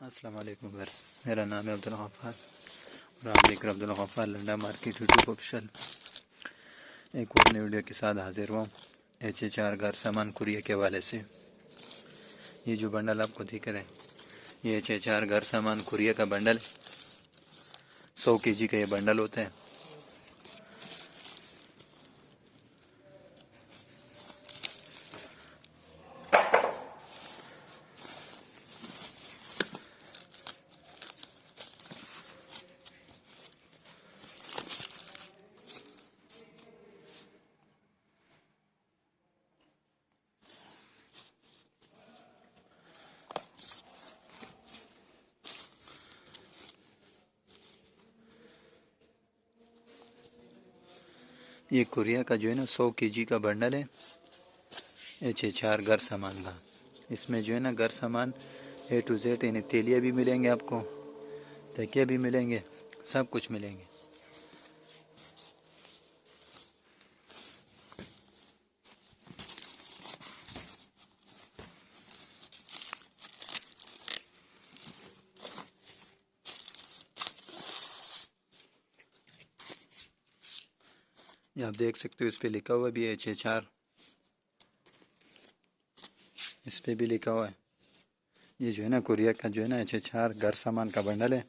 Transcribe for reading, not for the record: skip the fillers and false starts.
अस्सलाम वालेकुम वर्स, मेरा नाम है अब्दुल गफ्फार और आप देख रहे हैं Abdul Gaffar Landa market YouTube official. एक और नई वीडियो के साथ हाजिर हुआ HHR घर सामान कुरियर के हवाले से। ये जो बंडल आपको दिख रहे हैं ये HHR घर सामान कुरियर का बंडल 100 kg का ये बंडल होता है। ये कुरियर का जो है ना 100 kg का बंडल है HHR घर सामान का। इसमें जो है ना घर सामान A to Z यानी तेलिया भी मिलेंगे आपको, तकिया भी मिलेंगे, सब कुछ मिलेंगे। ये आप देख सकते हो, इस पे लिखा हुआ भी है HHR, इस पे भी लिखा हुआ है। ये जो है ना कुरियर का जो है ना HHR घर सामान का बंडल है।